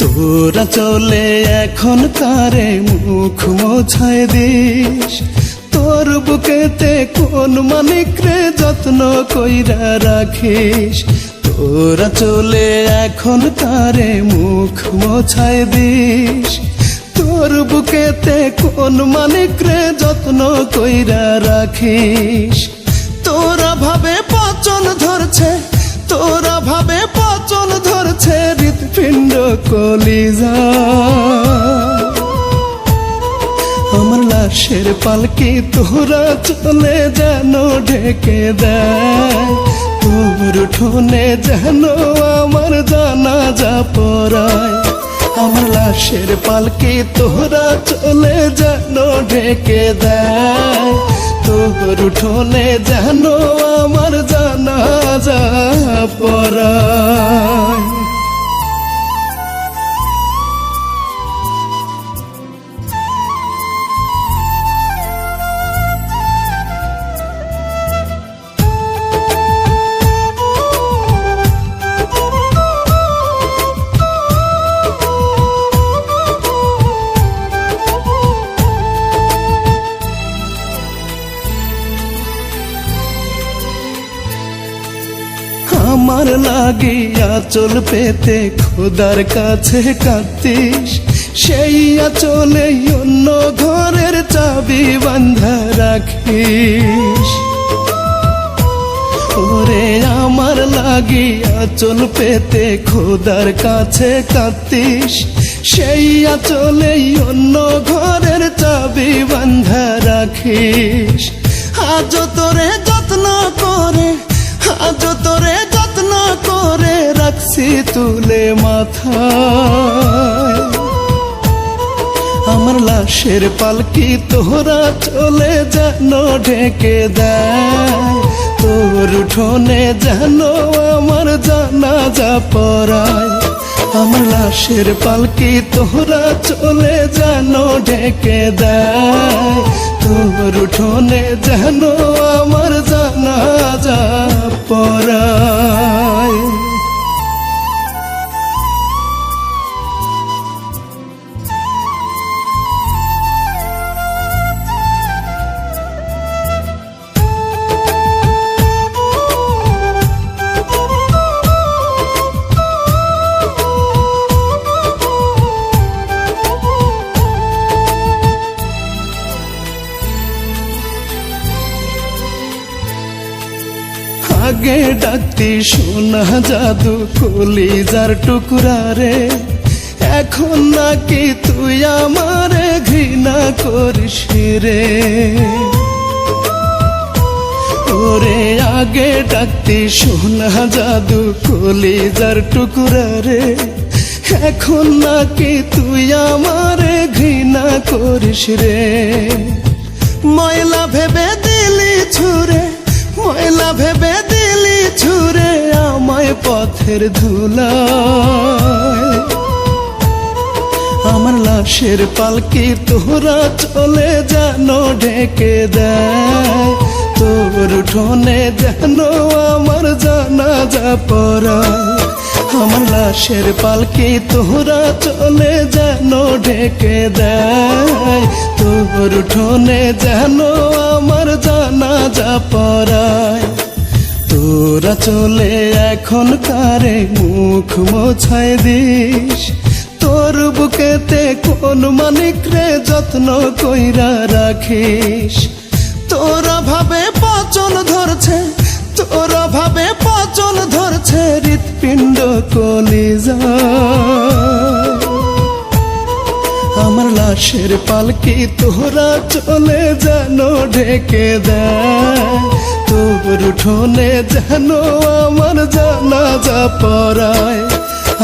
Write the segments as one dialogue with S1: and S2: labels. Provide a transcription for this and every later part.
S1: তোরা চলে এখন কারে মুখ মোছায় দিস, তোর বুকেতে কোন মানিক রে যত্ন কইরা রাখিস। তোরা চলে এখন কারে মুখ মোছায় দিস, তোর বুকেতে কোন মানিক রে যত্ন কইরা রাখিস। তোরা ভাবে পচন ধরছে, তোরা ভাবে পচন ধরছে হৃৎপিণ্ড কলিজা। আমার লাশের পালকি তোরা চলে যেন ঢেকে দেয়, তোর উঠোনে যেন আমার জানাজা পড়ায়। আমার লাশের পালকি তোরা চলে যেন ঢেকে দেয়, তোর উঠোনে যেন আমার জানাজা পড়ায়। আমার লাগিয়া চল পেতে খোদার কাছে কাঁদতিস, সেই আঁচলে অন্য ঘরের চাবি বান্ধা রাখিস। ওরে আমার লাগিয়া চল পেতে খোদার কাছে কাঁদতিস, সেই আঁচলে অন্য ঘরের চাবি বান্ধা রাখিস। আজ তোরে যত্ন করে, আজ তোরে যত্ন করে রাখছি তুলে মাথায়। আমার লাশের পালকি তোরা চলে যেন ঢেকে দেয়, তোর উঠোনে যেন আমার জানাজা পড়ায়। আমার লাশের পালকি তোরা চলে যেন ঢেকে দেয়, তোর উঠোনে যেন আমার জানাজা পড়ায়। আগে ডাকতি সোনা জাদু কলিজার টুকরা রে, এখন নাকি তুই আমারে ঘৃণা করিস রে। ওরে আগে ডাকতি সোনা জাদু কলিজার টুকরা রে, এখন নাকি তুই আমারে ঘৃণা করিস রে। ময়লা ভেবে দিলি ছুরে, ময়লা ভেবে দিলি ছুরে আমায় পথের ধুলায়। আমার লাশের পালকি তোরা চলে যেন ঢেকে দেয়, তোর উঠোনে যেন আমার জানাজা পড়ায়। আমার লাশের পালকি তোরা চলে যেন ঢেকে দেয়, তোর উঠোনে যেন আমার জানাজা পড়ায়। তোরা চলে এখন কারে মুখ মোছায় দিস, তোর বুকেতে কোন মানিক রে যত্ন কইরা রাখিস। তোরা ভাবে পচন ধরছে, তোরা ভাবে পচন ধরছে হৃৎপিণ্ড কলিজা। আমার লাশের পালকি তোরা চলে যেন ঢেকে দেয়, তোর উঠোনে যেন আমার জানাজা পড়ায়।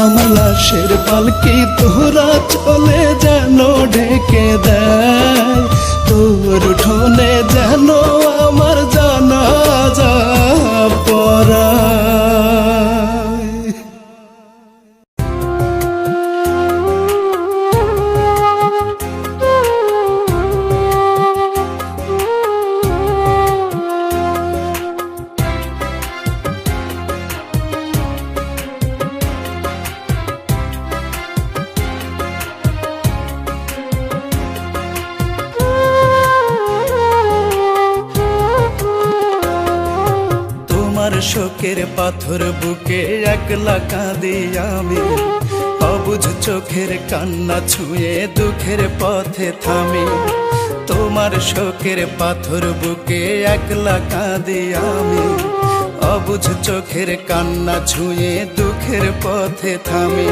S1: আমার লাশের পালকি তোরা চলে যেন ঢেকে দেয়, তোর উঠোনে যেন আমার জানাজা পড়ায়। শোকের পাথর বুকে একলা কাঁদি আমি, অবুঝ চোখের কান্না ছুঁয়ে দুঃখের পথে থামি। তোমার শোকের পাথর বুকে একলা কাঁদি আমি, অবুঝ চোখের কান্না ছুঁয়ে দুঃখের পথে থামি।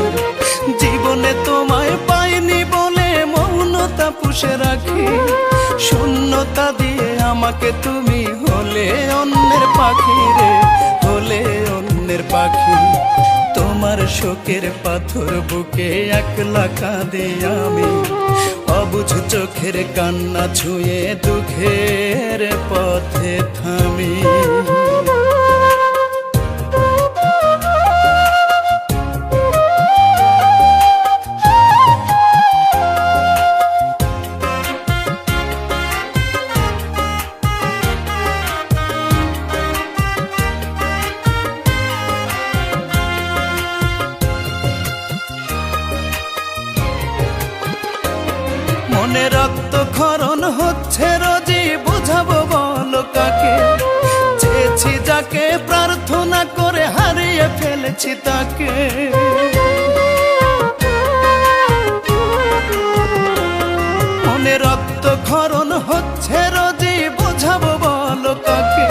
S1: জীবনে তোমায় পাইনি বলে মৌনতা পুষে রাখি, শূন্যতা দিয়ে আমাকে তুমি হলে অন্যের পাখি রে, হলে অন্যের পাখি। তোমার শোকের পাথর বুকে একলা কাঁদি আমি, অবুঝ চোখের কান্না ছুঁয়ে দুঃখের পথে থামি। মনে রক্তক্ষরণ হচ্ছে রোজই, বুঝাবো বলো কাকে? চেয়েছি যাকে প্রার্থনা করে হারিয়ে ফেলেছি তাকে। মনে রক্তক্ষরণ হচ্ছে রোজই, বুঝাবো বলো কাকে?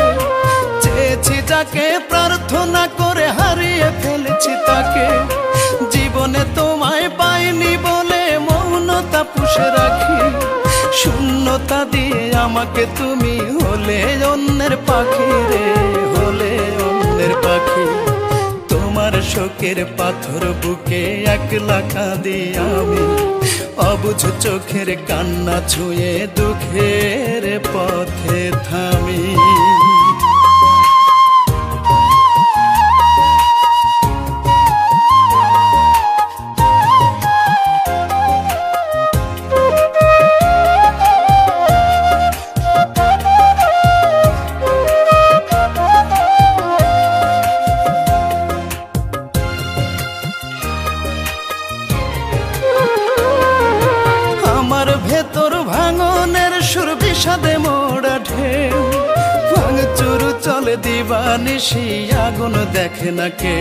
S1: চেয়েছি যাকে প্রার্থনা করে হারিয়ে ফেলেছি তাকে। জীবনে তোমায় পাইনি বলে মৌনতা পুষে রাখি, শূন্যতা দিয়ে আমাকে তুমি হলে অন্যের পাখি রে, হলে অন্যের পাখি। তোমার শোকের পাথর বুকে একলা কাঁদি আমি, অবুঝ চোখের কান্না ছুঁয়ে দুঃখের পথে থামি। ভেতর ভাঙনের সুর বিষাদে মোড়া ঢেউ, ভাঙচুর চলে দিবানিশি আগুন দেখে না কে।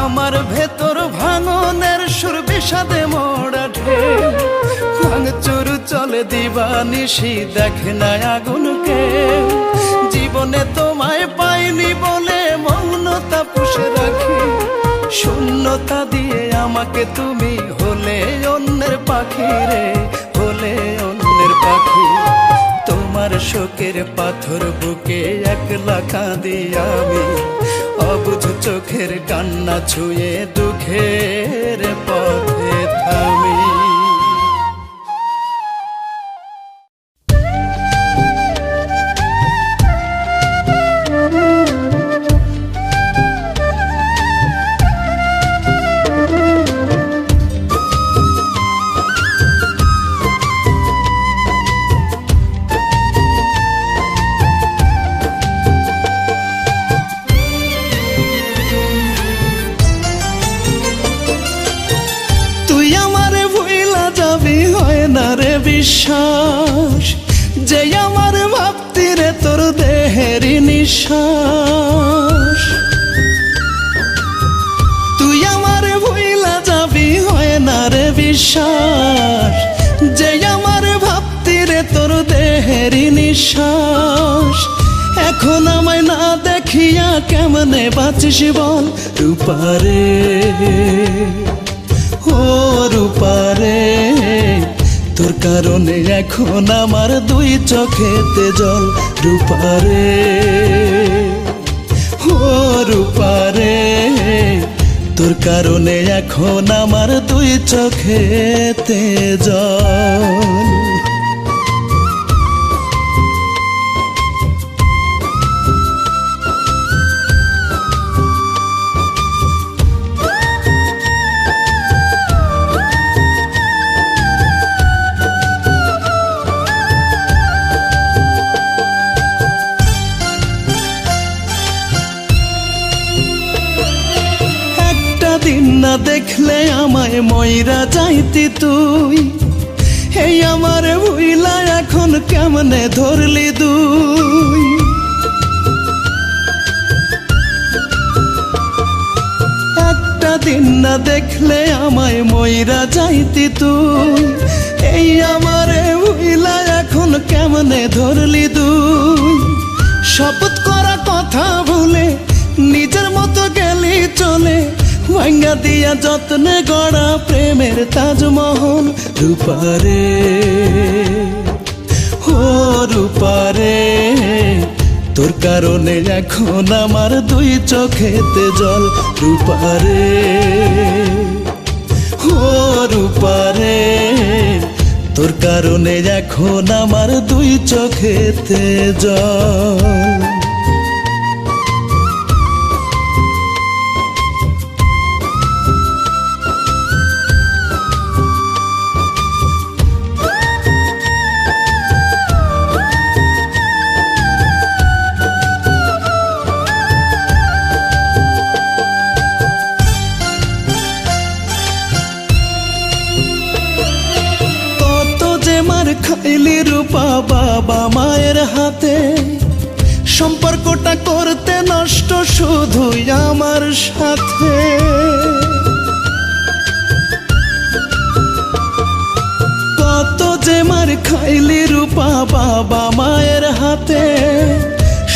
S1: আমার ভেতর ভাঙনের সুর বিষাদে মোড়া ঢেউ, ভাঙচুর চলে দিবানিশি দেখে না আগুন কে। জীবনে তোমায় পাইনি বলে মৌনতা পুষে রাখি, শূন্যতা দিয়ে আমাকে তুমি হলে অন্যের পাখি রে, হলে অন্যের পাখি। তোমার শোকের পাথর বুকে একলা কাঁদি আমি, অবুঝ চোখের কান্না ছুঁয়ে দুঃখের পথে থামি। বিশ্বাস যে আমার ভাবতি রে তোর দেহেরই নিঃশ্বাস, তুই আমার ভুইলা যাবি হয় না রে বিশ্বাস, যে আমার ভাবতি রে তোর দেহেরই নিঃশ্বাস। এখন আমায় না দেখিয়া কেমনে বাঁচিস বল রূপারে, ও রূপারে। তোর কারণে এখন আমার দুই চোখেতে জল রূপারে, ও রূপারে। তোর কারণে এখন আমার দুই চোখেতে জল। দিন না দেখলে আমায় ময়রা যাইতি তুই, এই আমারে ভুইলা এখন কেমনে ধরলি দুই। একটা দিন না দেখলে আমায় মইরা যাইতি তুই। এই আমারে ভুইলা এখন কেমনে ধরলি দুই। শপথ করা কথা ভুলে নিজের মতো গেলি চলে, ভাঙ্গা দিয়া যত্নে গড়া প্রেমের তাজমহল। রূপারে ও রূপারে, তোর কারণে এখন আমার দুই চোখেতে জল। রূপারে ও রূপারে, তোর কারণে এখন আমার দুই চোখেতে জল। খাইলি রূপা বাবা মায়ের হাতে, সম্পর্কটা করতে নষ্ট শুধুই আমার সাথে। কত যে মার খাইলি রূপা বাবা মায়ের হাতে,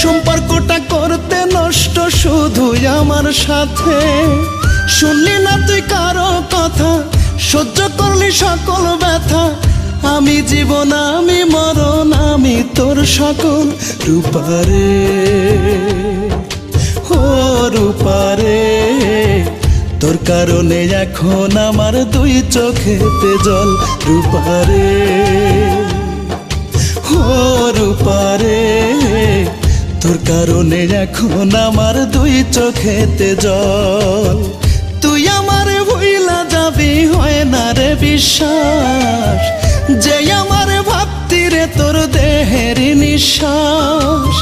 S1: সম্পর্কটা করতে নষ্ট শুধুই আমার সাথে। শুনলি না তুই কারো কথা, সহ্য করলি সকল ব্যথা। আমি জীবন আমি মরণ আমি তোর সকল। রূপারে ও রূপারে, তোর কারণে এখন আমার দুই চোখেতে জল। রূপারে ও রূপারে, তোর কারণে এখন আমার দুই চোখেতে জল। তুই আমার ভুইলা যাবি হয় না রে বিশ্বাস, যে আমার ভাবতি রে তোর দেহের নিঃশ্বাস।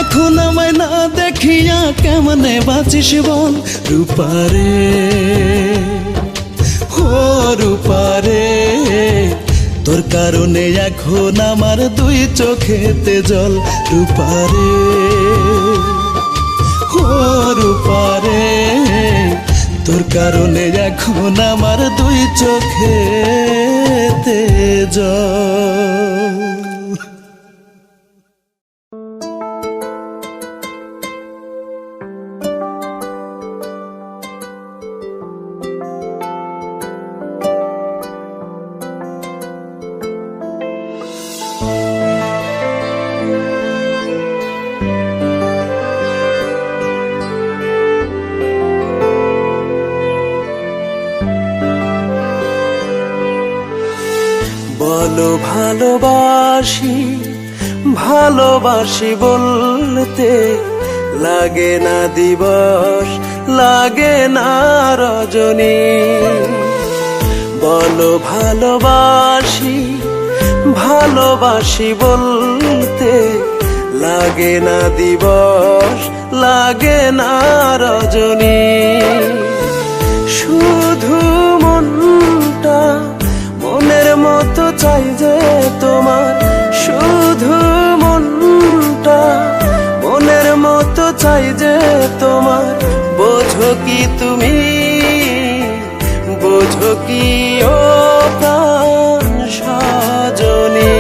S1: এখন আমায় না দেখিয়া কেমনে বাঁচিস বল। রূপারে ও রূপারে, তোর কারণে এখন আমার দুই চোখেতে জল। রূপারে ও রূপারে, তোর কারণে এখন আমার দুই চোখেতে জল। বলো ভালোবাসি ভালোবাসি বলতে, লাগে না দিবস লাগে না রজনী। বলো ভালোবাসি ভালোবাসি বলতে, লাগে না দিবস লাগে না রজনী। শুধু মনটা মনের মতো চাই যে তোমার, শুধু মনটা মনের মতো চাই যে তোমার। বোঝো কি তুমি বোঝো কি ও প্রাণ সজনী,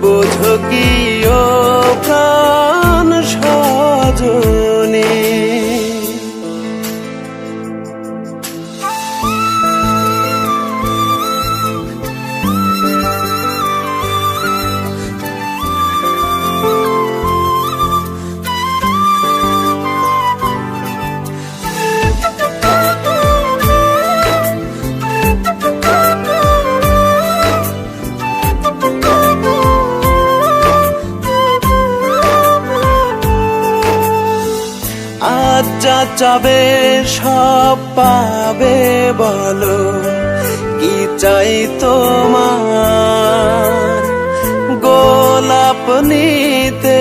S1: বোঝো কি ও প্রাণ সজনী। আজ যা চাবে সব পাবে, বলো কি চাই তোমার। গোলাপ নিতে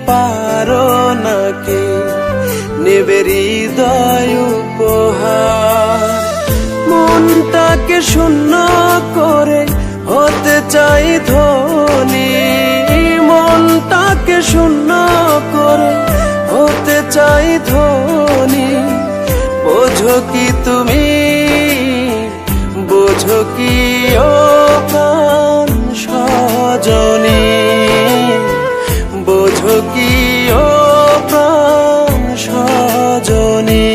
S1: পারো নাকি নেবে হৃদয় উপহার। মনটাকে মনটাকে শূন্য করে হতে চাই ধনী, মনটাকে শূন্য করে হতে চাই ধনী। বোঝো কি তুমি, বোঝো কি ও প্রাণ সজনী, বোঝো কি ও প্রাণ সজনী।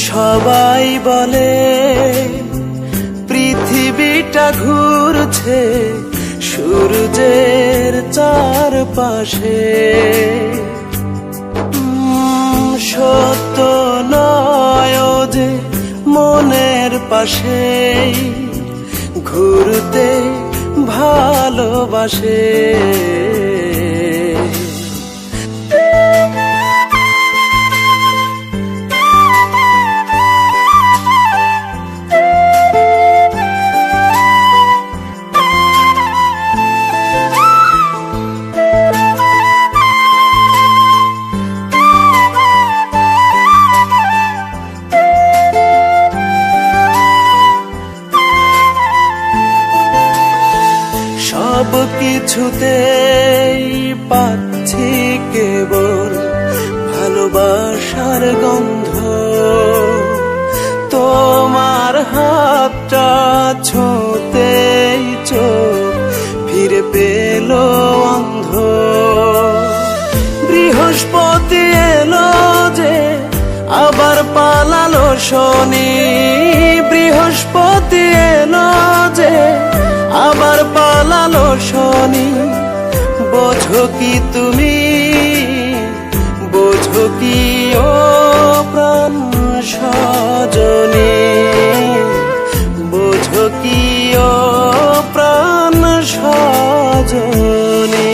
S1: সবাই বলে পৃথিবীটা ঘুরছে সূর্যের চারপাশে, সত্য নয় যে মনের পাশে ঘুরতে ভালোবাসে। সব কিছুতেই পাচ্ছি কেবল ভালোবাসার গন্ধ, তোমার হাতটা ছোঁতেই চোখ ফিরে পেল অন্ধ। বৃহস্পতি এলো যে আবার পালালো শনি, বৃহস্পতি এলো যে আবার পালালো শনি। বোঝো কি তুমি, বোঝো কি ও প্রাণ সজনী, বোঝো কি ও প্রাণ সজনী।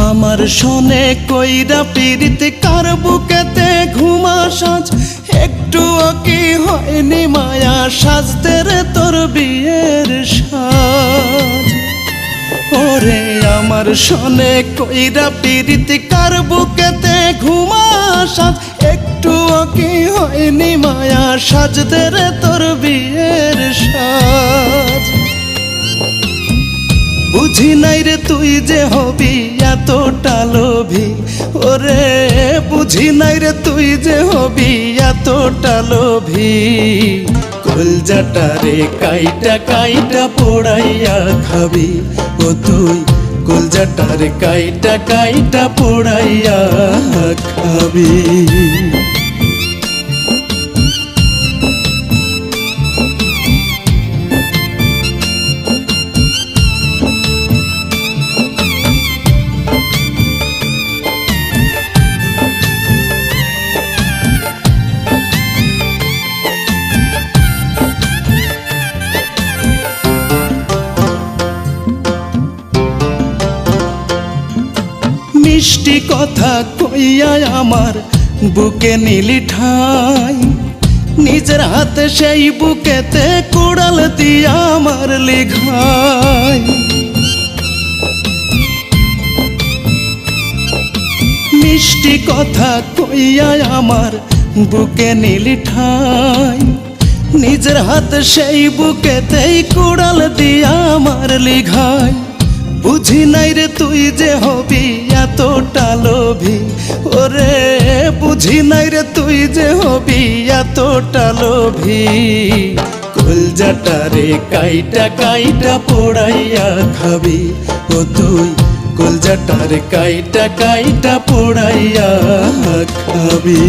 S1: আমার শোনে কইরা পিরিতে কার বুকেতে ঘুমা সাজ, একটুও কি হয়নি মায়া সাজতে রে তোর বিয়ের সাজ। ওরে আমার শোনে কইরা পিরিতে কার বুকেতে ঘুমা সাজ, একটুও কি হয়নি মায়া সাজতে রে তোর বিয়ের সাজ। বুঝি নাই রে তুই যে হবি এতটা লোভী, ওরে বুঝি নাই রে তুই যে হবি এতটা লোভী। কলজাটা রে কাইটা কাইটা পোড়াইয়া খাবি, ও তুই কলজাটা রে কাইটা কাইটা পোড়াইয়া খাবি। মিষ্টি কথা কইয়া আমার বুকে নিলি ঠাই, নিজের হাতে সেই বুকেতে কোড়াল দিয়া আমার লিঘাই। মিষ্টি কথা কইয়া আমার বুকে নিলি ঠাই, নিজের হাতে সেই বুকেতেই কোড়াল দিয়া আমার লিঘাই। বুঝি নাই রে তুই যে হবি এতটা লোভী, ওরে বুঝি নাই রে তুই যে হবি এতটা লোভী। কলজাটারে কাইটা কাইটা পোড়াইয়া খাবি ও তুই কলজাটারে কাইটা কাইটা পোড়াইয়া খাবি।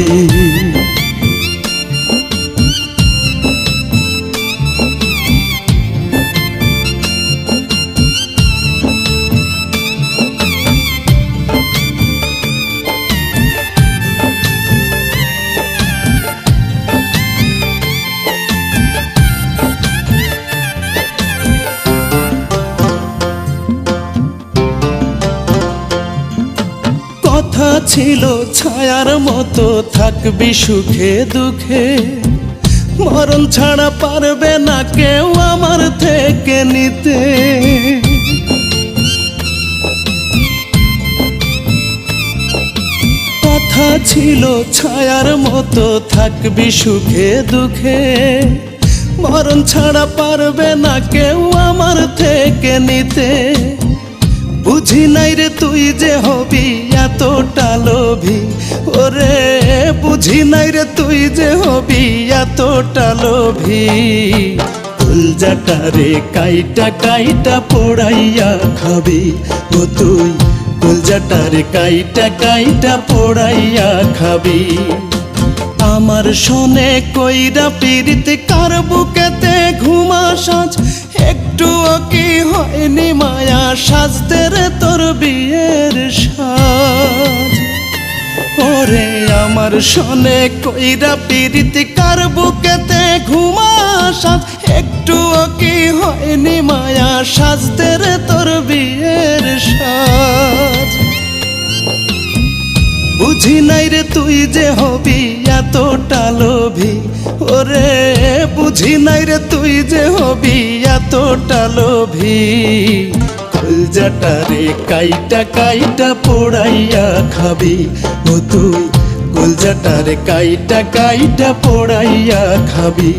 S1: কথা ছিল ছায়ার মতো থাকবি সুখে দুঃখে, মরণ ছাড়া পারবে না কেউ আমার থেকে নিতে। কথা ছিল ছায়ার মতো থাকবি সুখে দুঃখে, মরণ ছাড়া পারবে না কেউ আমার থেকে নিতে। বুঝি নাই রে তুই যে হবি এতটা লোভী, ওরে বুঝি নাই রে তুই যে হবি এতটা লোভী। কলজাটারে কাইটা কাইটা পোড়াইয়া খাবি ও তুই কলজাটারে কাইটা কাইটা পোড়াইয়া খাবি। আমার শোনে কইরা পীড়িত কার বুকেতে ঘুমা সাজ, একটুও কি হয়নি মায়া সাজতে রে তোর বিয়ের সাজ। ওরে আমার শোনে কইরা পীড়িত কার বুকেতে ঘুমা সাজ, একটুও কি হয়নি মায়া সাজতে রে তোর বিয়ের সাজ। বুঝি নাই রে তুই যে হবি এতটা লোভী, ওরে বুঝি নাই রে তুই যে হবি এতটা লোভী। কলজাটারে কাইটা কাইটা পোড়াইয়া খাবি ও তুই কলজাটারে কাইটা কাইটা পোড়াইয়া খাবি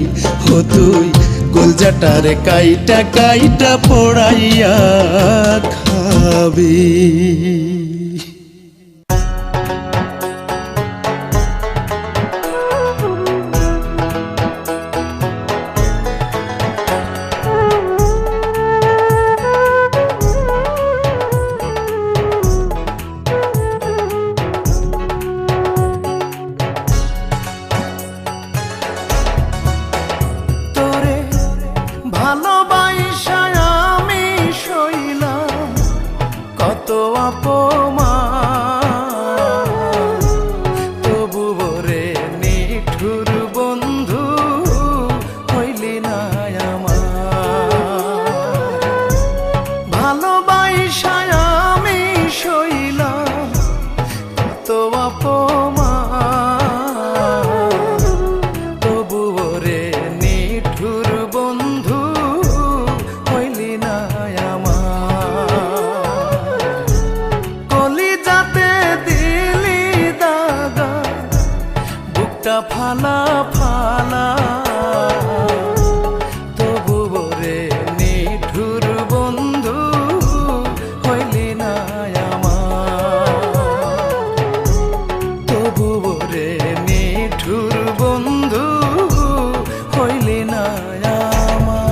S1: ও তুই কলজাটারে কাইটা কাইটা পোড়াইয়া খাবি। ভালোবাসা আমি সইলাম কত অপমান, তবু রে নিঠুর বন্ধু হইলি না আমার। ভালোবাসা আমি সইলাম কত অপমান, তবু রে নিঠুর বন্ধু হইলি না আমার। কলিজাতে দিলি দাগা বুকটা ফালা ফালা, তবু রে নিঠুর বন্ধু হইলি না আমার। তবু রে নিঠুর বন্ধু হইলি না আমার।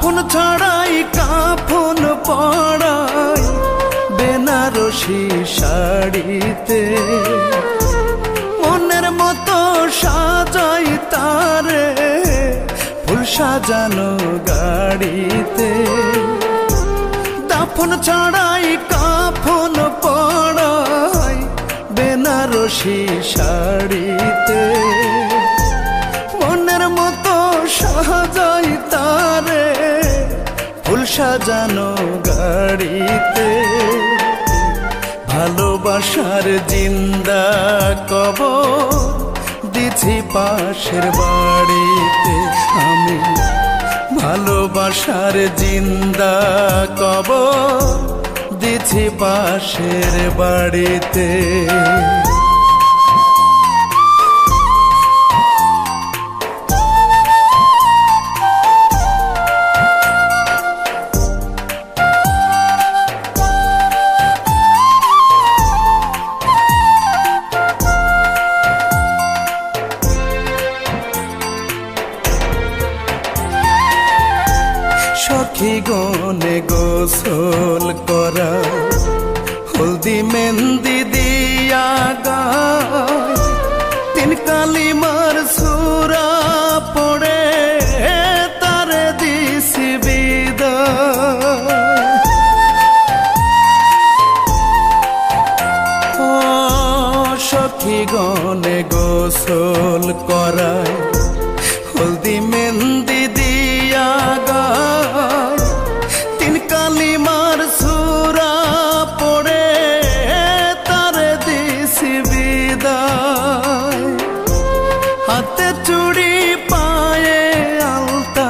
S1: দাফন ছাড়াই কাফন পড়াই বেনারসি শাড়িতে, মনের মতো সাজাই তারে ফুল সাজানো গাড়িতে। দাফন ছাড়াই কাফন পড়াই বেনারসি শাড়িতে, মনের মতো সাজাই তারে ফুল সাজানো গাড়িতে। ভালোবাসার জিন্দা কবর দিছি পাশের বাড়িতে আমি, ভালোবাসার জিন্দা কবর দিছি পাশের বাড়িতে। সখী গনে গোসল করা হলদি মেহেন্দি দিয়া গায়, তিন কালিমার সূরা পড়ে তারে দিছি বিদায়। ও সখী গনে গোসল করায় হলদি মেহেন্দি দিয়া গায়, তিন কালিমার সূরা পড়ে তারে দিছি বিদায়। হাতে চুড়ি পায়ে আলতা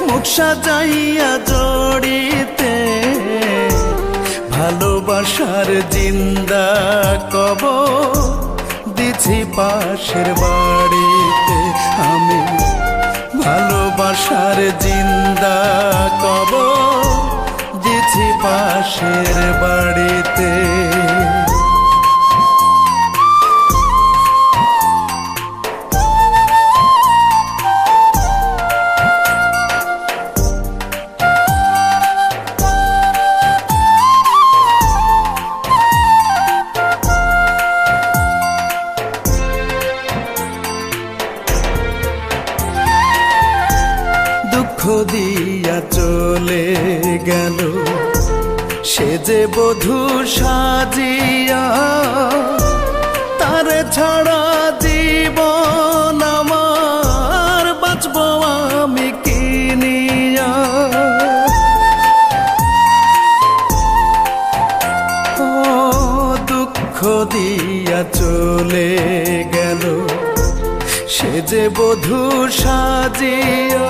S1: মুখ সাজাইয়া জড়িতে, ভালোবাসার জিন্দা কবর দিছি পাশের বাড়িতে আমি, ভালোবাসার জিন্দা কবর দিছি পাশের বাড়িতে। দুঃখ দিয়া চলে গেল সে যে বধূ সাজিয়া, তারে ছাড়া জীবন আমার বাঁচব আমি কি নিয়া। ও দুঃখ দিয়া চলে গেল সে যে বধূ সাজিয়া,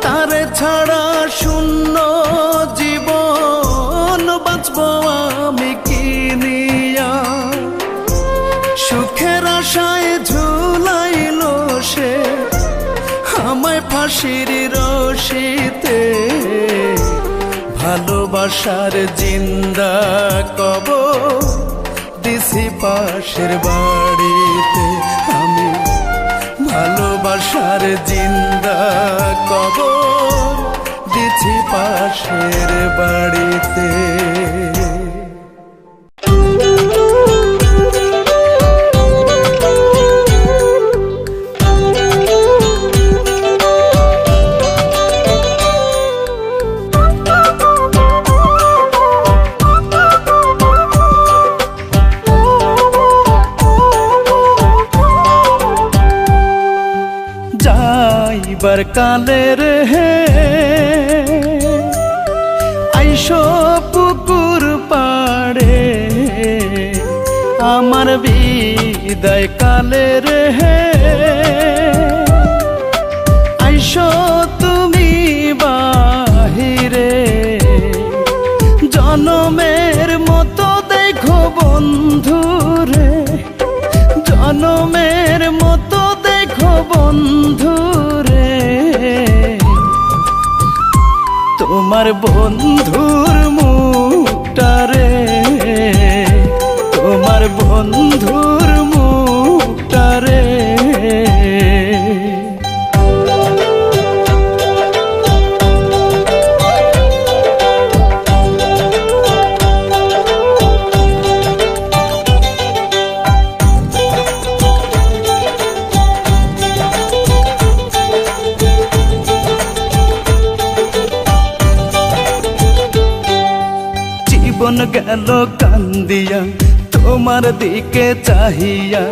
S1: তারে ছাড়া শূন্য জীবন বাঁচব আমি কি নিয়া। সুখের আশায় ঝুলাইল সে আমায় ফাঁসির রশিতে, ভালোবাসার জিন্দা কবর দিছি পাশের বাড়িতে আমি, ভালোবাসার জিন্দা কবর দিছি পাশের বাড়িতে। যাইবার কালের হে আইসো পুকুর পাড়ে, আমার বিদায় কালের হে আইসো তুমি বাহিরে। জনমের মতো দেখো বন্ধুরে, জনমের মতো দেখো বন্ধুরে, তোমার বন্ধুর মুখটারে, তোমার বন্ধুর মুখটারে। জীবন গেল কান্দিয়া তোমার দিকে চাহিয়া,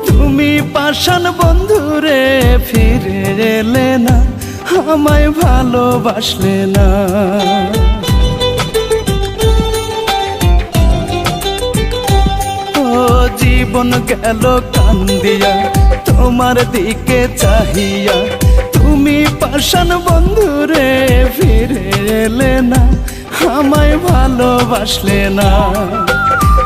S1: তুমি পাষাণ বন্ধুরে ফিরে এলে না, আমায় ভালোবাসলে না। ও জীবন গেল কান্দিয়া তোমার দিকে চাহিয়া, তুমি পাষাণ বন্ধুরে ফিরে এলে না, আমায় ভালোবাসলে না।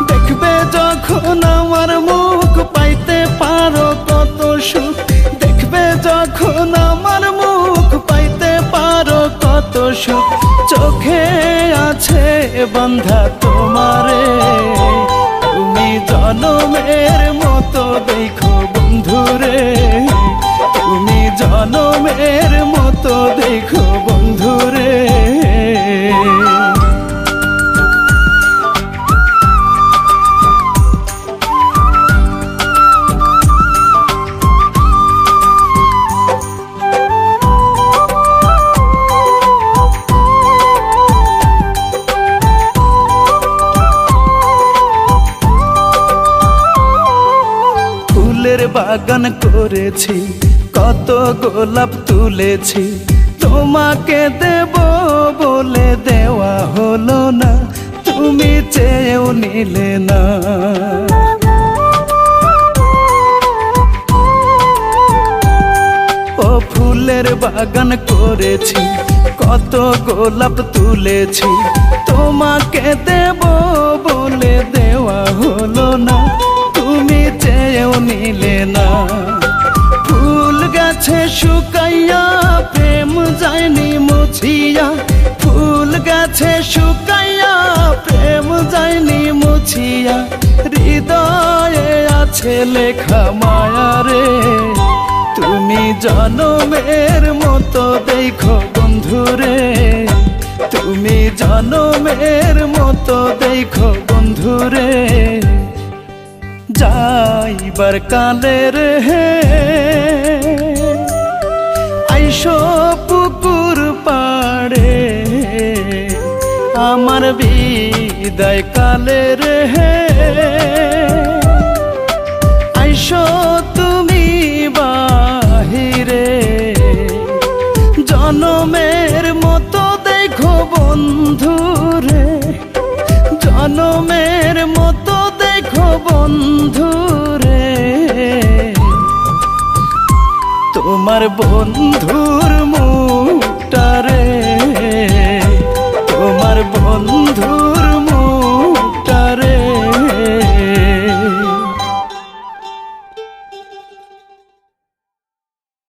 S1: দেখবে যখন আমার মুখ পাইতে পারো কত সুখ, দেখবে যখন আমার মুখ পাইতে পারো কত সুখ, চোখে আছে বাঁধা তোমারে, তুমি জনমের মতো দেখো বন্ধুরে, তুমি জনমের মতো দেখো বন্ধুরে। ফুলের বাগান করেছি, কত গোলাপ তুলেছি, তোমাকে দেব বলে দেওয়া হলো না, তুমি চেয়েও নিলে না। ও ফুলের বাগান করেছি, কত গোলাপ তুলেছি, তোমাকে দেব বলে দেওয়া হলো না, তুমি চেয়েও নিলে না। ফুল গাছে শুকাইয়া প্রেম যায়নি মুছিয়া, ফুল গাছে শুকাইয়া প্রেম যায়নি মুছিয়া, হৃদয়ে আছে লেখা মায়া রে, তুমি জনমের মতো দেখো বন্ধুরে, তুমি জনমের মতো দেখো বন্ধুরে। যাইবার কালের হে আইসো পুকুর পাড়ে, আমার বিদায় কালের হে আইসো তুমি বাহিরে, জনমের মতো দেখো বন্ধুরে, জনমের মতো দেখো বন্ধুরে, তোমার বন্ধুর মুখ